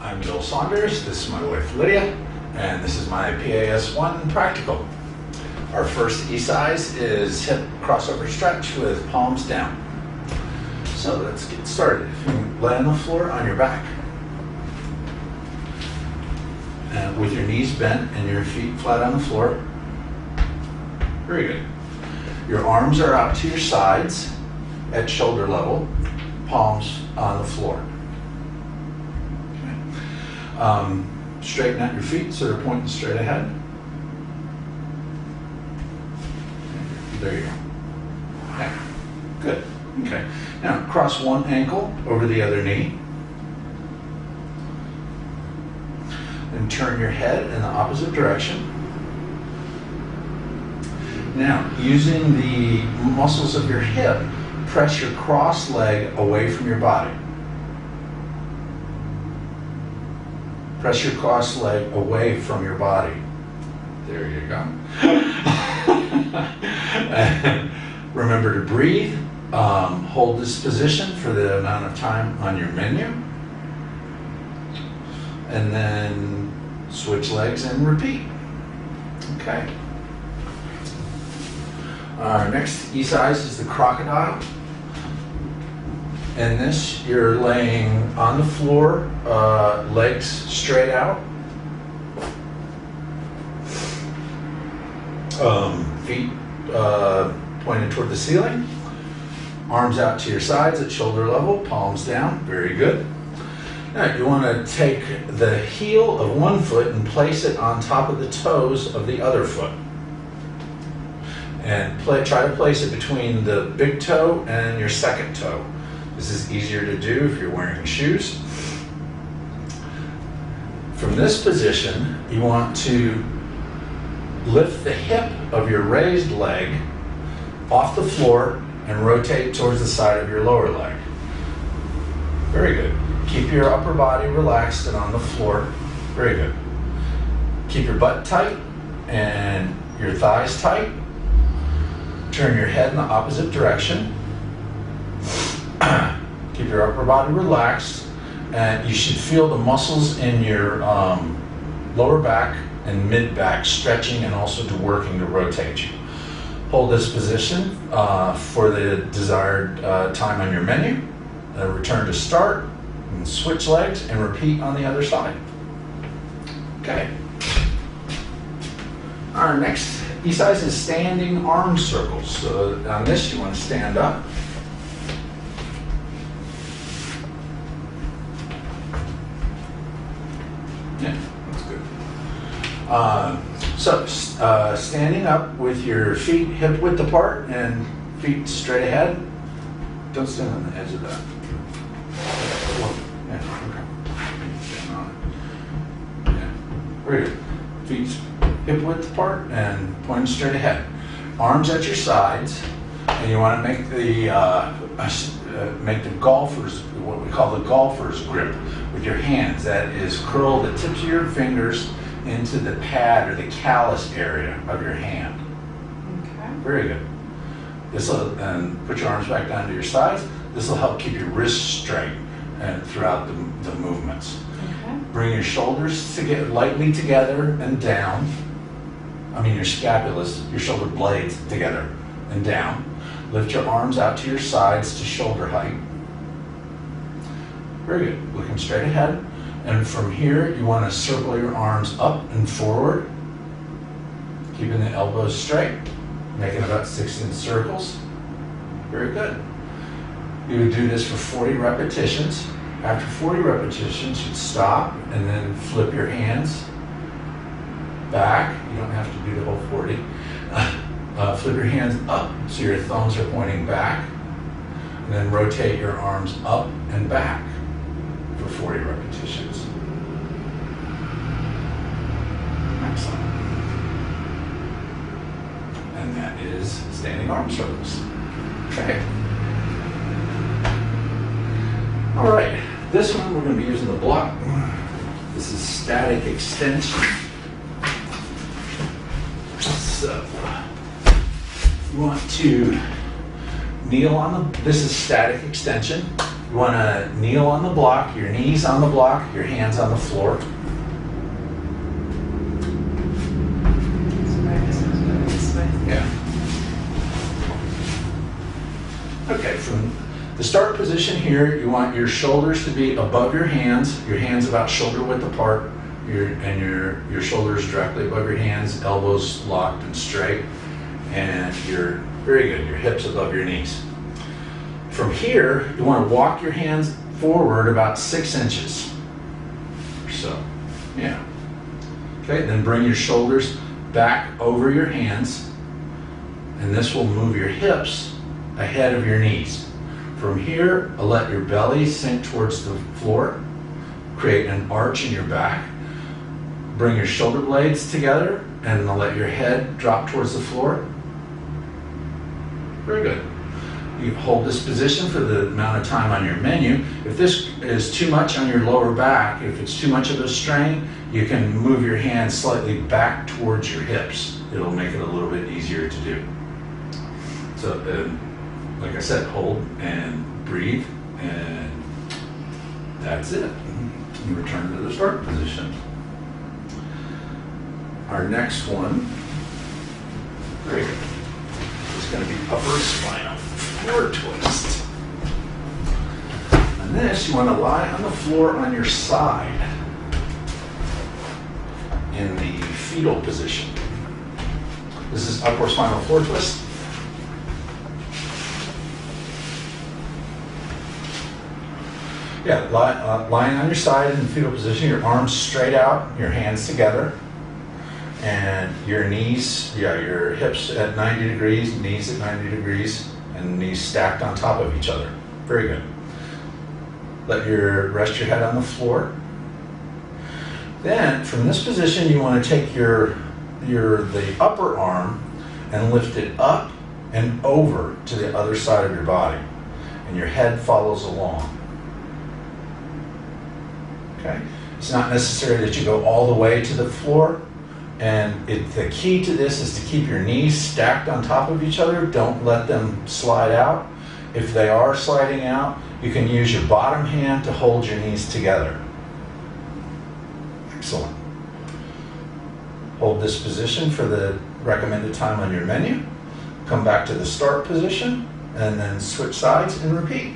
I'm Bill Saunders, this is my wife Lydia, and this is my PAS-1 practical. Our first ecise is hip crossover stretch with palms down. So let's get started. If you lay on the floor on your back, and with your knees bent and your feet flat on the floor. Very good. Your arms are out to your sides at shoulder level, palms on the floor. Straighten out your feet so they're pointing straight ahead. There you go. Yeah. Good. Okay. Now cross one ankle over the other knee. And turn your head in the opposite direction. Now, using the muscles of your hip, press your cross leg away from your body. Press your cross leg away from your body. There you go. And remember to breathe. Hold this position for the amount of time on your menu. And then switch legs and repeat. Okay. Our next ecise is the crocodile. In this, you're laying on the floor, legs straight out, feet pointed toward the ceiling, arms out to your sides at shoulder level, palms down. Very good. Now you want to take the heel of one foot and place it on top of the toes of the other foot. And try to place it between the big toe and your second toe. This is easier to do if you're wearing shoes. From this position, you want to lift the hip of your raised leg off the floor and rotate towards the side of your lower leg. Very good. Keep your upper body relaxed and on the floor. Very good. Keep your butt tight and your thighs tight. Turn your head in the opposite direction. Keep your upper body relaxed, and you should feel the muscles in your lower back and mid back stretching and also working to rotate you. Hold this position for the desired time on your menu. Return to start, and switch legs, and repeat on the other side. Okay. Our next ecise is standing arm circles. So on this, you want to stand up. Yeah, that's good. Standing up with your feet hip width apart and feet straight ahead. Don't stand on the edge of that. Yeah, okay. Stand on it. Yeah, very good. Feet hip width apart and pointing straight ahead. Arms at your sides, and you want to make the golfer's, what we call the golfer's grip with your hands. That is, curl the tips of your fingers into the pad or the callus area of your hand. Okay. Very good. And put your arms back down to your sides. This will help keep your wrists straight and throughout the movements. Okay. Bring your shoulders lightly together and down. Your scapulas, your shoulder blades together and down. Lift your arms out to your sides to shoulder height. Very good. Looking straight ahead. And from here, you want to circle your arms up and forward, keeping the elbows straight, making about 16 circles. Very good. You would do this for 40 repetitions. After 40 repetitions, you'd stop and then flip your hands back. You don't have to do the whole 40. Flip your hands up so your thumbs are pointing back, and then rotate your arms up and back for 40 repetitions. Excellent. And that is standing arm circles. Okay. All right. This one we're going to be using the block. This is static extension. So you want to kneel on this is static extension. You want to kneel on the block, your knees on the block, your hands on the floor. Yeah. Okay, from the start position here, you want your shoulders to be above your hands about shoulder width apart, your shoulders directly above your hands, elbows locked and straight, and you're very good, your hips above your knees. From here, you want to walk your hands forward about 6 inches or so. Yeah. Okay, then bring your shoulders back over your hands, and this will move your hips ahead of your knees. From here, let your belly sink towards the floor, create an arch in your back, bring your shoulder blades together, and let your head drop towards the floor. Very good. You hold this position for the amount of time on your menu. If this is too much on your lower back, if it's too much of a strain, you can move your hands slightly back towards your hips. It'll make it a little bit easier to do. So, like I said, hold and breathe, and that's it. You return to the start position. Our next one, very good, is going to be upper spinal floor twist. On this, you want to lie on the floor on your side in the fetal position. This is upper spinal floor twist. Yeah, lying on your side in the fetal position, your arms straight out, your hands together, and your knees, your hips at 90 degrees, knees at 90 degrees, and knees stacked on top of each other. Very good. Rest your head on the floor. Then, from this position, you want to take the upper arm and lift it up and over to the other side of your body, and your head follows along. Okay? It's not necessary that you go all the way to the floor, and the key to this is to keep your knees stacked on top of each other. Don't let them slide out. If they are sliding out, you can use your bottom hand to hold your knees together. Excellent. Hold this position for the recommended time on your menu. Come back to the start position, and then switch sides and repeat.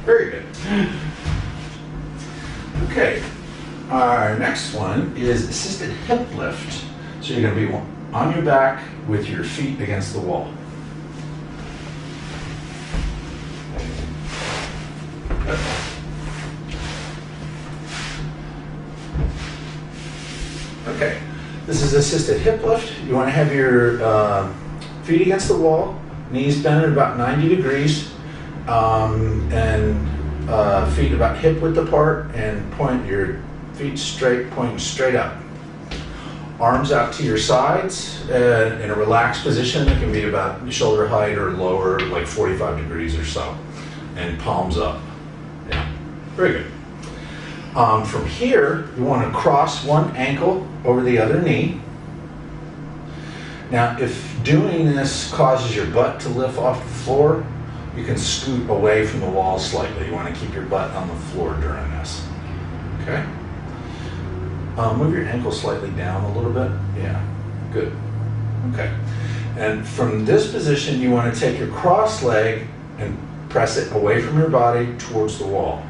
Very good. Okay, our next one is assisted hip lift. So you're going to be on your back with your feet against the wall. Okay, this is assisted hip lift. You want to have your feet against the wall, knees bent at about 90 degrees, and feet about hip width apart, and point your feet straight, pointing straight up. Arms out to your sides in a relaxed position that can be about shoulder height or lower, like 45 degrees or so, and palms up. Yeah, very good. From here, you want to cross one ankle over the other knee. Now, if doing this causes your butt to lift off the floor, you can scoot away from the wall slightly. You want to keep your butt on the floor during this. Okay? Move your ankle slightly down a little bit. Yeah, good. Okay. And from this position, you want to take your cross leg and press it away from your body towards the wall.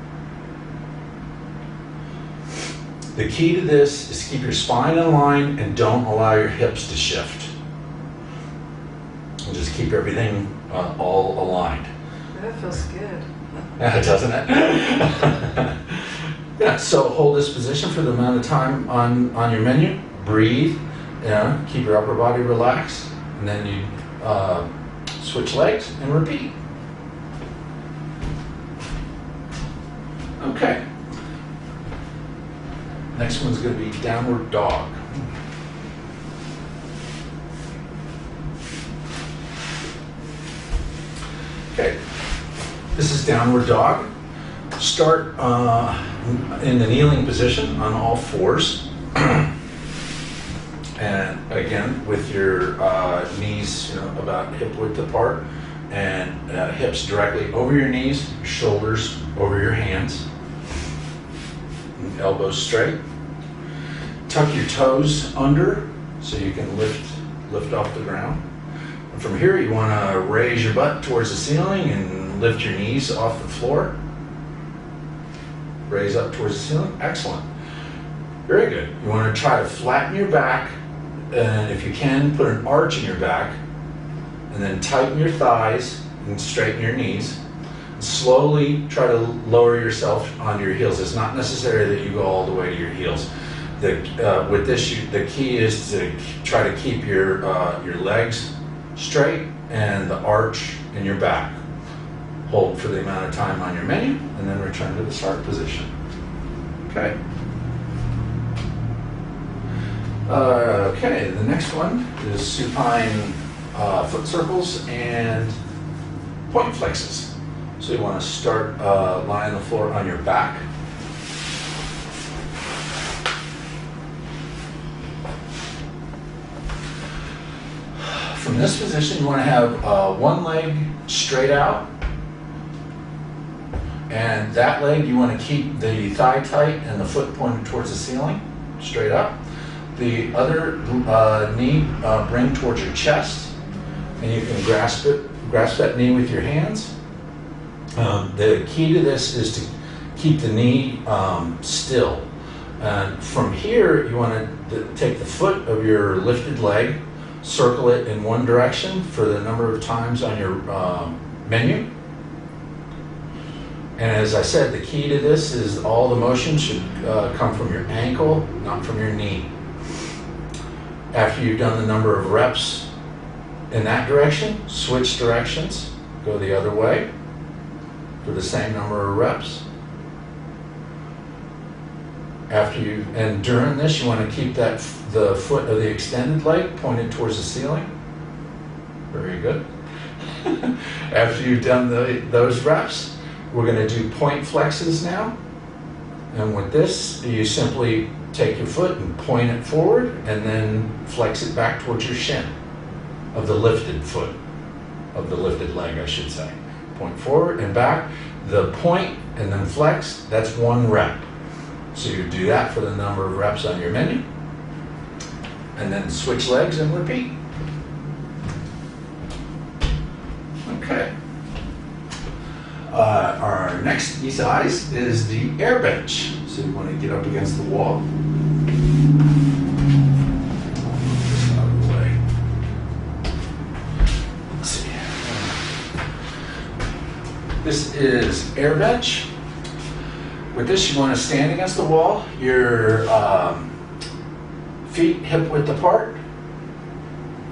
The key to this is to keep your spine in line and don't allow your hips to shift. And just keep everything all aligned. That feels good. Yeah, doesn't it? Yeah, so hold this position for the amount of time on your menu. Breathe, keep your upper body relaxed, and then you switch legs and repeat. Okay. Next one's going to be downward dog. Okay, this is downward dog. Start in the kneeling position on all fours. And again, with your knees about hip width apart, and hips directly over your knees, shoulders over your hands, and elbows straight. Tuck your toes under so you can lift off the ground. And from here, you want to raise your butt towards the ceiling and lift your knees off the floor. Raise up towards the ceiling. Excellent. Very good. You want to try to flatten your back, and if you can, put an arch in your back, and then tighten your thighs and straighten your knees. Slowly try to lower yourself onto your heels. It's not necessary that you go all the way to your heels. With this, the key is to try to keep your legs straight and the arch in your back. Hold for the amount of time on your menu, and then return to the start position. Okay. Okay, the next one is supine foot circles and point flexes. So you want to start lying on the floor on your back. From this position, you want to have one leg straight out, and that leg you want to keep the thigh tight and the foot pointed towards the ceiling, straight up. The other knee bring towards your chest, and you can grasp that knee with your hands. The key to this is to keep the knee still. And from here, you want to take the foot of your lifted leg, circle it in one direction for the number of times on your menu. And as I said, the key to this is all the motion should come from your ankle, not from your knee. After you've done the number of reps in that direction, switch directions, go the other way for the same number of reps. And during this, you want to keep the foot of the extended leg pointed towards the ceiling. Very good. After you've done those reps, we're going to do point flexes now. And with this, you simply take your foot and point it forward, and then flex it back towards your shin of the lifted foot, of the lifted leg, I should say. Point forward and back. The point and then flex, that's one rep. So you do that for the number of reps on your menu, and then switch legs and repeat. Okay. Our next ecise is the air bench. So you want to get up against the wall. Just out of the way. Let's see. This is air bench. With this, you want to stand against the wall, your feet hip width apart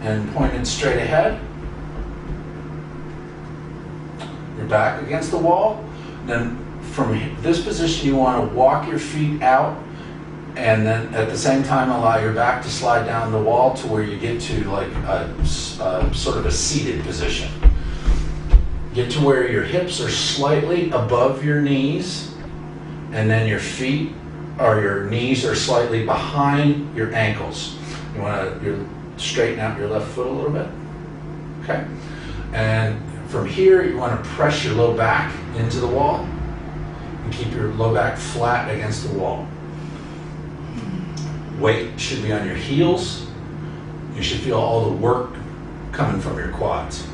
and pointed straight ahead. Your back against the wall. Then from this position, you want to walk your feet out, and then at the same time allow your back to slide down the wall to where you get to like a sort of a seated position. Get to where your hips are slightly above your knees, and then your feet or your knees are slightly behind your ankles. You want to straighten out your left foot a little bit. Okay. And from here, you want to press your low back into the wall and keep your low back flat against the wall. Weight should be on your heels. You should feel all the work coming from your quads.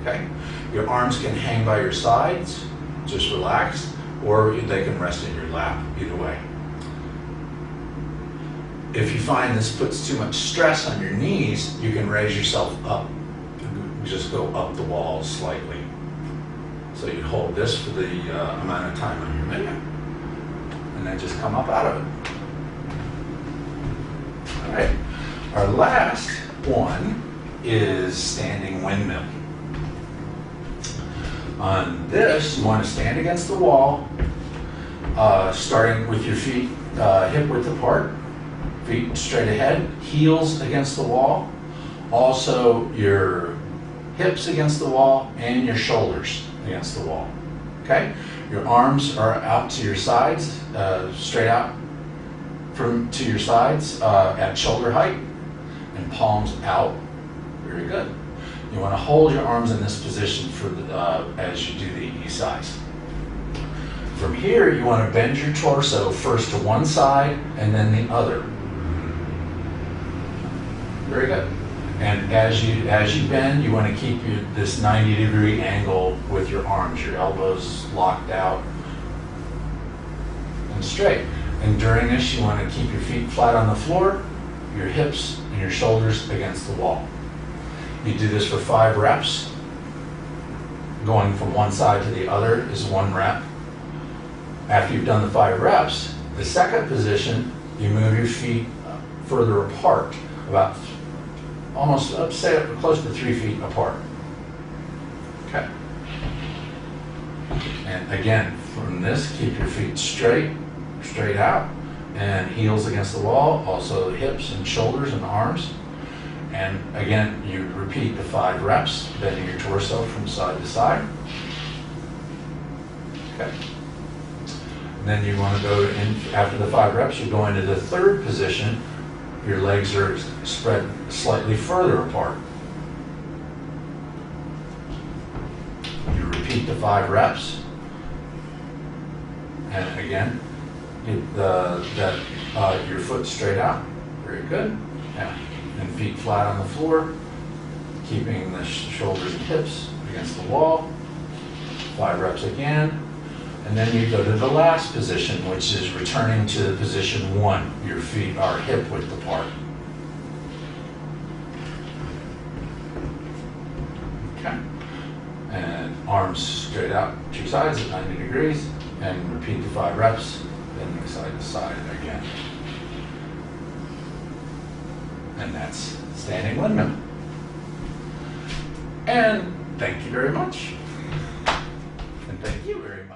Okay. Your arms can hang by your sides, just relax, or they can rest in your lap, either way. If you find this puts too much stress on your knees, you can raise yourself up. Just go up the wall slightly. So you hold this for the amount of time on your menu, and then just come up out of it. All right. Our last one is standing windmill. On this, you want to stand against the wall, starting with your feet hip width apart, feet straight ahead, heels against the wall, also your hips against the wall and your shoulders against the wall. Okay? Your arms are out to your sides, straight out to your sides at shoulder height, and palms out. Very good. You want to hold your arms in this position for as you do the ecise. From here, you want to bend your torso first to one side and then the other. Very good. And as you bend, you want to keep this 90-degree angle with your arms, your elbows locked out and straight. And during this, you want to keep your feet flat on the floor, your hips and your shoulders against the wall. You do this for 5 reps. Going from one side to the other is 1 rep. After you've done the 5 reps, the second position, you move your feet further apart, about almost say close to 3 feet apart. Okay. And again, from this, keep your feet straight out, and heels against the wall, also hips and shoulders and arms. And again, you repeat the 5 reps, bending your torso from side to side. Okay. And then you want to go in, after the 5 reps, you go into the third position. Your legs are spread slightly further apart. You repeat the 5 reps. And again, your foot straight out. Very good. Yeah. And feet flat on the floor, keeping the shoulders and hips against the wall. 5 reps again. And then you go to the last position, which is returning to position 1. Your feet are hip width apart. Okay. And arms straight out, 2 sides at 90 degrees. And repeat the 5 reps, then side to side again. And that's standing windmill. And thank you very much. And thank you very much.